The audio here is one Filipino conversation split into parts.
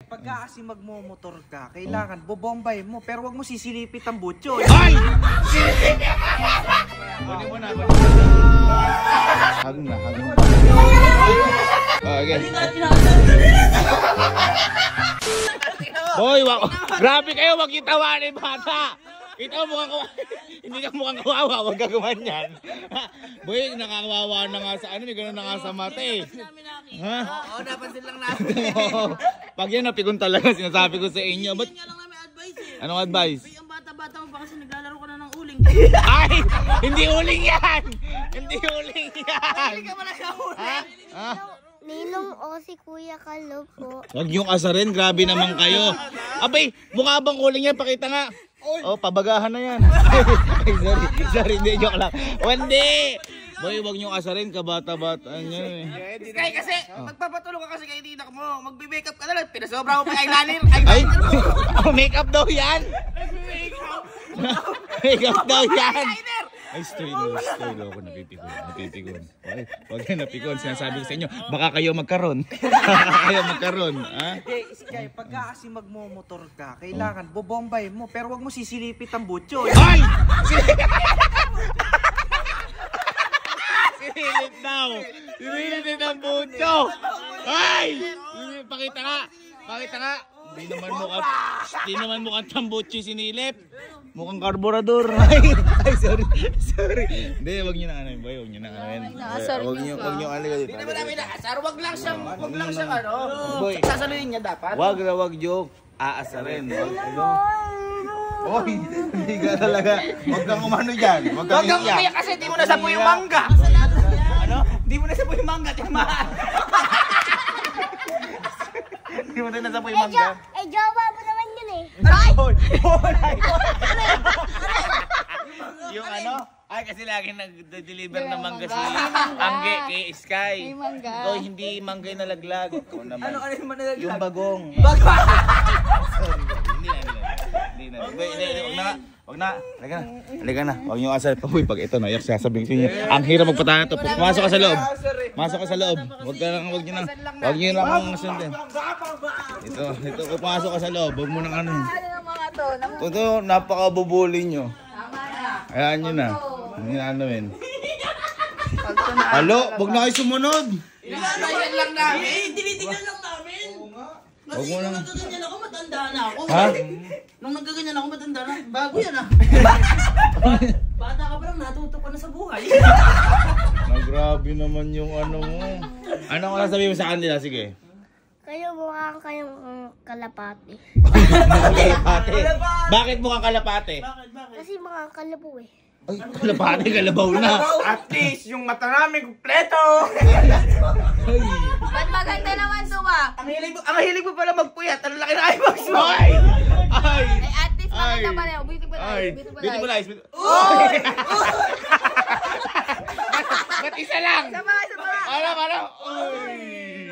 Pagka kasi magmomotor ka, kailangan bobombay mo, pero wag mo sisilipit ang butyo. Ay! Kunin mo na, kunin mo na. Hag na, hag na. Okay. Boy, grabe kayo, wag kitawanin bata. Kita mo mukhang hindi ka mukhang kawawa, wag gagawan yan. Boy, nakakawawa na nga sa ano, may gano'n na nga sa mata eh. Ha? Oo, napansin lang natin. Pag yan, napigon talaga, sinasabi ko sa inyo. Ba't? Nga lang namin advice eh. Anong advice? Ay, ang bata-bata mo pa kasi naglalaro ka na ng uling. Ay! Hindi uling yan! Hindi uling yan! Hindi ka pala sa uling. Ha? Ha? Ninong o si Kuya Kalo po. Huwag yung asarin, grabe naman kayo. Abay, mukha bang uling yan? Pakita nga. Oh, pabagahan na yan. Ay, sorry, hindi, joke lang. Hindi! Boy, huwag niyong asarin, kabata-bata nyo eh. Kaya kasi, magpapatulong ka kasi kay tinak mo. Magbe-makeup ka na lang. Pinasobra mo pa eyeliner. Ay! Oh, makeup daw yan! Makeup daw yan! Ay, stay low ako, napipikon. Okay, huwag kayo napikon, sinasabi ko sa inyo, baka kayo magkaroon. Baka kayo magkaroon, ha? Eh, Sky, pagka kasi magmomotor ka, kailangan bobombay mo, pero wag mo sisilipit ang butyo. Ay! Sinilip daw! Sinilip ang butyo! Ay! Pakita nga! Pakita nga! Hindi naman mukhang tambutso sinilip. Mukhang karburador. Ay, sorry. Hindi, wag niyo na ano, boy. Wag niyo na ano. Wag niyo ano dito. Hindi naman namin naasar. Wag lang siyang ano. Boy, Sasaluhin niya dapat. wag joke. Aasarin. Oy, hindi ka talaga. Wag kang umano diyan. Wag kang umiyak kasi di mo nasapo yung mangga. Ano? Di mo nasapo yung mangga, timaan. Hindi mo na nasapo yung mangga. Eh, jowa mo naman yun eh. Yung ano? Ay, kasi lagi nag-deliver ng mangga si Angge kay Sky. Ito, hindi mangga yung nalaglag. Ano yung manalaglag? Yung bagong. Sorry. Hindi na. Wag na. Halika na. Wag niyo asal pa. Uy, pag ito na, sasabihin ko niyo. Ang hirap magpatahan to. Masok ka sa loob. Wag niyo lang ang sundin. Ito, pumasok ka sa loob. Wag mo nang ano. Ito, napakabubuli niyo. Ayan nyo na. Hindi na ano yun. Halo, wag na kayo sumunod. Tinatayan lang namin. Tinitignan lang namin. Wag mo lang. Nung nagkaganyan ako, matanda na ako. Ha? Nung nagkaganyan ako, matanda na. Bago yan ah. Bata ka pa lang, natuto ka na sa buhay. Grabe naman yung ano mo. Ano ko sasabihin mo sa kanila? Sige. Kayo mukhang kayong kalapati. Kalapate. Bakit mukhang kalapate? Kasi mga kalapo eh. Ay, kalapate, kalabaw na. At least, yung mata namin kumpleto. Ba't maganda naman to ba? Ang hilig mo pala magpuyat. Ang laki na eyebags mo. Ay! Eh, at least maganda pa rin. Beautiful eyes. Ba't isa lang? Ano?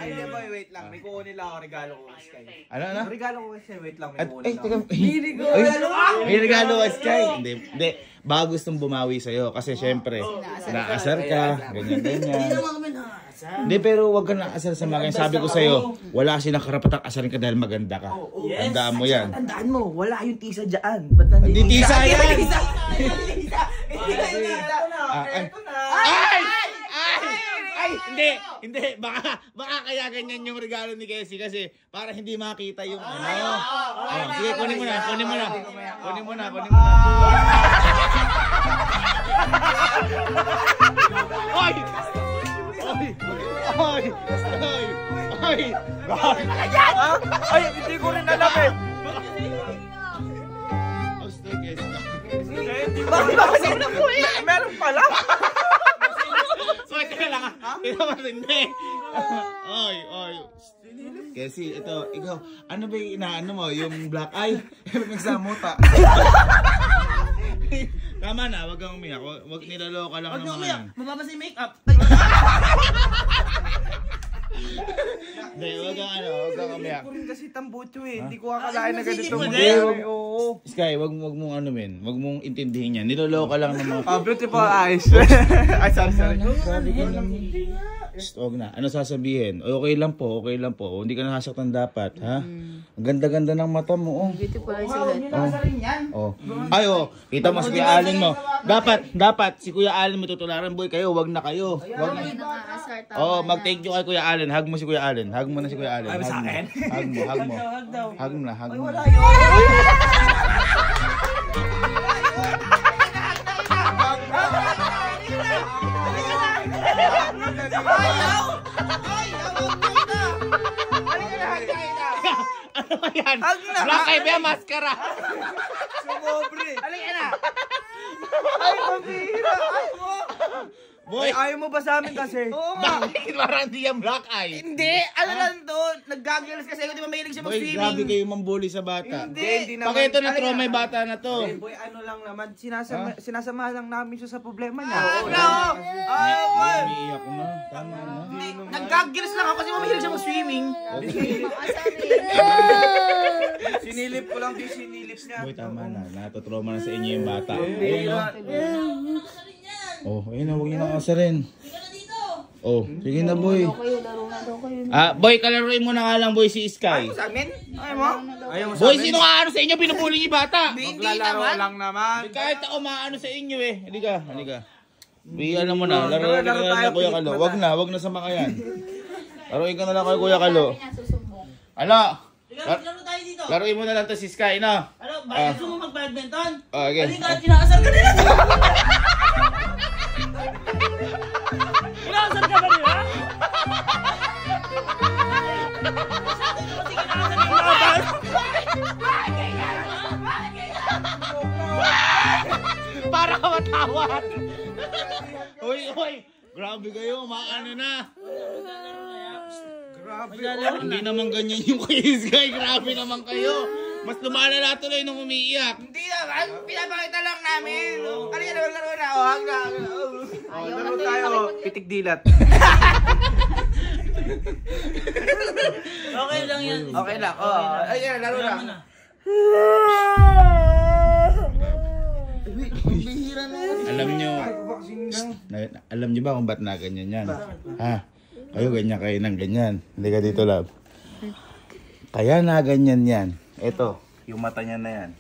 Ay, di ba, wait lang. May kukunin lang ako regalo ko kay Sky. Ano? Regalo ko kasi, wait lang. May Ay, kukunin teka. lang. May regalo ka, Sky. Hindi. Baka gustong bumawi sa'yo. Kasi syempre, naasar ka. Ganyan. Hindi naman kami nakakasal. Hindi, pero huwag ka naasar sa mga sabi ko sa'yo. Wala kasi karapatang asarin ka dahil maganda ka. Tandaan mo yan. Tandaan mo, wala yung tisa dyan. Ba't nandiyan Hindi yung tisa yan! Ito na. Ay, hindi. Baka kaya ganyan yung regalo ni Casey kasi para hindi makita yung ano. Sige, kunin mo na. Ay! Ay, hindi ko rin alam eh. Bakit ba kasi meron pala? Teka lang ha? Ito matindi. Oy. Kasi ikaw, ano ba yung inaano mo? Yung black eye? Nagsamuta. Tama na, wag kang umiyak. Wag niloloko lang ng mga yan. Mababasa yung makeup. Hindi, wag kang umiyak. Hindi ko rin kasi tambucho eh. Hindi ko akalain na ganito mo. Oo. Sky, wag mong ano men. Wag mong intindihin yan. Niloloko lang ng mga... Beautiful eyes. Ay, sorry. Grabe ka naman. Shh, wag na. Ano sasabihin? Okay lang po, okay lang po. Hindi ka nasasaktan dapat, ha? Ang ganda-ganda ng mata mo, oh. Beautiful ang sulat. Oh. Ay, oh. Kita mo si Kuya Allen mo. Dapat, si Kuya Allen mo tutularan, boy. Kayo, wag na kayo. Wag na. Nangaasar tama. Oh, mag-thank you kay Kuya Allen. Hug mo si Kuya Allen. Hug mo na si Kuya Allen. Ay, sa akin? Hug mo. Hug mo na, hug mo. Ano ba yan? Black eye ba? Maskara. Sumobre. Halika na. Ay, pambihira. Ay, mo. Boy, Ayaw mo ba sa amin kasi? Oo nga. bakit parang di yan black eye? Hindi, ano lang to. Nag-goggles kasi ako, di ba mahilig siya Boy, grabe mag-swimming? kayo mambuli sa bata. Hindi. Pakita na trauma yung bata na to. Eh, boy, ano lang naman, sinasama lang namin siya sa problema niya. Oo, no. Ay, boy. Umiiyak na. Tama na. Nag-goggles lang ako kasi mahilig siya mag-swimming. Nangaasar Sinilip ko lang din sinilip niya. Boy, tama na. Natutrauma na sa inyo yung bata. Ayun o. Oh, ayun na. Huwag niyo nang asarin. Oh, sige na, boy. kayo, laro na daw kayo. Boy, kalaruin mo na nga lang, boy, si Sky. Sa amin? Ay mo? Ayaw mo sa Boy, amin? sino nga ano sa inyo? Pinupuli niyo yung bata. Hindi Maglalaro naman. lang naman. Kahit ako maano sa inyo eh. Halika. Boy, alam mo na. Laro Laruin ka na lang, Kuya Kalo. Wag na sa mga yan. Laruin ka na lang kay Kuya Kalo. Susumbong. Ano? Laro tayo dito. Laruin mo na lang to si Sky, no? Ano, bakit gusto mo mag-badminton? Okay. Halika, kinaasar ka nila. Kinaasar ka ba nila? Para ka matawad. Hoy. Grabe kayo, maano na. Grabe. Hindi naman ganyan yung kay Sky. Grabe naman kayo. Mas lumalala tuloy nung umiiyak. Hindi naman, pinapakita lang namin. Halika na, maglaro na. O, hag na. Laro tayo, pitik dilat. Okay lang yan. Okay lang. Ayun, laro na. Alam nyo ba kung ba't na ganyan yan? Ha? Kayo ganyan kayo ng ganyan. Hindi ka dito, love. Kaya na ganyan yan. Ito, yung mata niya na yan.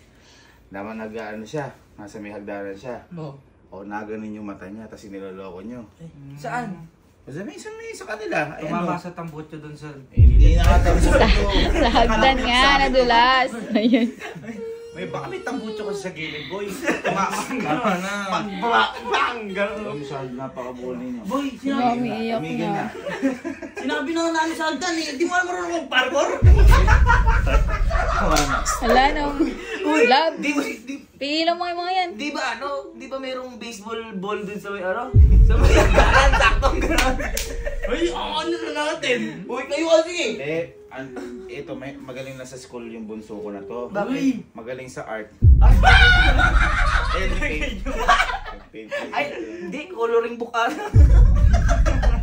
Naman nag-ano siya. Nasa may hagdanan siya. O naganin yung mata niya, tapos niloloko nyo. Saan? Kasi may sa kanila. Ayan, Tumama o. sa tambutso dun sa... Hindi nakatapos. Sa hagdan nga, nadulas. Ayun. May baka may tambutso kasi sa gilid, boy. Tumama na. Bang! Gano'n. Masyado napakabuli niyo. Boy, Umiiyak Tumigil na. na. sinabi na namin sa hagdan eh. Di mo alam marunong mag-parkour? Wala nang. Love. Di Pigilan mo yung mga yan. Di ba di ba mayroong baseball ball dun sa may sa may hagdanan, saktong gano'n. Ay, ano na natin? Uy, kayo kasi eh. Ito, magaling na sa school yung bunso ko na to. Bakit? Magaling sa art. Ay, hindi, coloring book ata.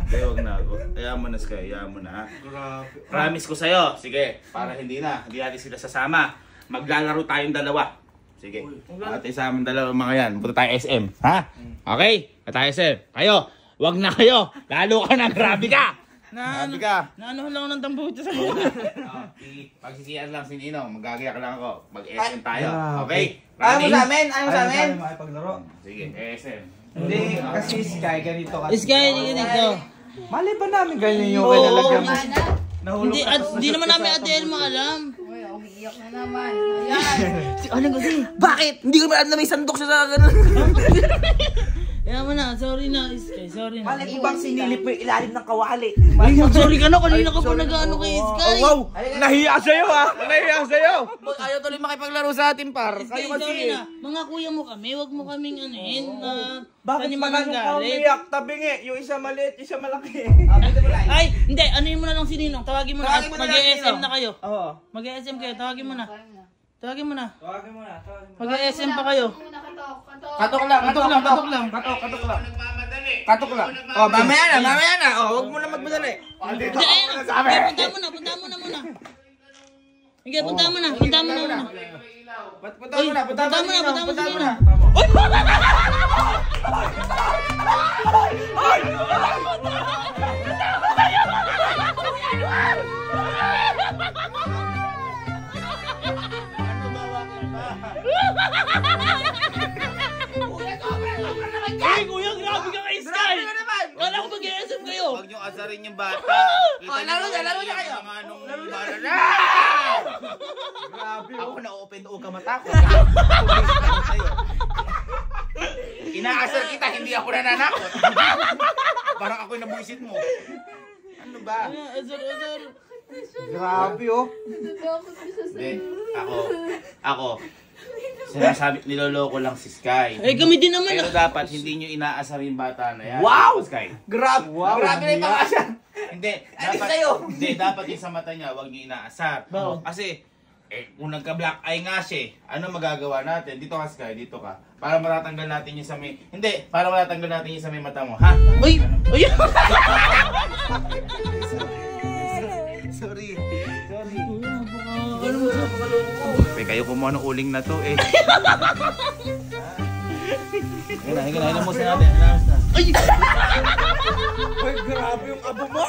Kaya wag na ako. Kaya mo na, Sky. Kaya mo na. Grabe. Promise ko sa'yo. Sige, para hindi natin sila sasama. Maglalaro tayong dalawa. Sige. At sa amin dalawa mga yan. Punta tayo SM. Ha? Okay? Punta tayo SM. Kayo, wag na kayo. Lalo ka na. Grabe ka. Grabe ka. Naano lang ng tambuto sa mga. Pagsisiyan lang si Ninong. Magagayak lang ako. Mag-SM tayo. Okay? Ayaw mo Ready? sa amin, ayaw mo sa amin. makipaglaro. Sige, SM. Hindi, kasi Sky, ganito kasi. Sky, ganito. Mali ba namin ganyan yung kinalagyan mo? Ana. Hindi naman namin Adele alam. Uy, umiiyak na naman. Ayan. Si Aling kasi, bakit? Hindi ko alam na may sandok siya sa ganun. Kaya mo na, sorry na, Sky, sorry na. Mali ko bang sinilip mo yung ilalim ng kawali? Ay, sorry ka na, kanina ka pa nag-ano kay Sky. Oh, wow! Nahiya sa'yo ha! Nahiya sa'yo! Boy, ayaw tuloy makipaglaro sa atin, par. Sky, sorry na. Mga kuya mo kami, wag mo kaming anuhin. Bakit Saan yung pa mga ganun ka galit? umiyak? Tabingi, yung isa maliit, isa malaki. Ay, hindi. Anuhin mo na lang si Ninong. Tawagin mo na. Tawagin mo na lang si Mag-ESM Ninong. na kayo. Oo. Mag-ESM kayo. Tawagin mo na. Tawagin mo na. Tawagin mo na, tawagin mo. Mag-ESM pa kayo. Katok lang. Katok lang. Katok lang. Katok lang. Oh, mamaya na. Oh, huwag mo na magmadali. Hindi, punta mo na. Punta mo na muna. Sige, punta mo na. Punta mo na muna. Punta mo na. Punta mo si Ninong. Ay! Ay, kuya, grabe ka kay Sky! Kala ko mag-i-SM kayo! Huwag niyo asarin yung bata. laro na kayo. Mga anong bala na. Grabe, Ako na-open o ka matakot. Inaasar kita, hindi ako nananakot. Parang ako'y nabuisit mo. Ano ba? Azar. Grabe, oh. Hindi, ako, sinasabi, niloloko lang si Sky. Eh, kami din naman. Pero dapat hindi nyo inaasar yung bata na yan. Wow! Sky. Grabe! Wow, Grabe na yung pang-asar! Hindi, Alis dapat, sa'yo. hindi, dapat yung sa mata niya, huwag nyo inaasar. Bakit? Kasi, kung nagka-black eye nga siya, ano magagawa natin? Dito ka, Sky, dito ka. Para matatanggal natin yung sa may... Hindi, para matatanggal natin yung sa may mata mo, ha? Uy! Uy! Sorry. Kayo kumuha ng uling na to, eh. Hingin mo sa natin. Ay! Uy, grabe yung abo mo.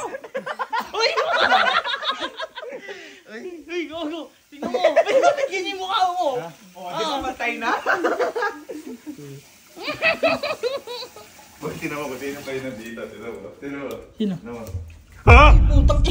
Uy! Ay, gogo! Tingnan mo! Ay, bakit ganyan yung mukha mo? Oh, di ba matay na? Tinan mo kung sino kayo nandito. Tinan mo. Sino? Tinan mo. Putang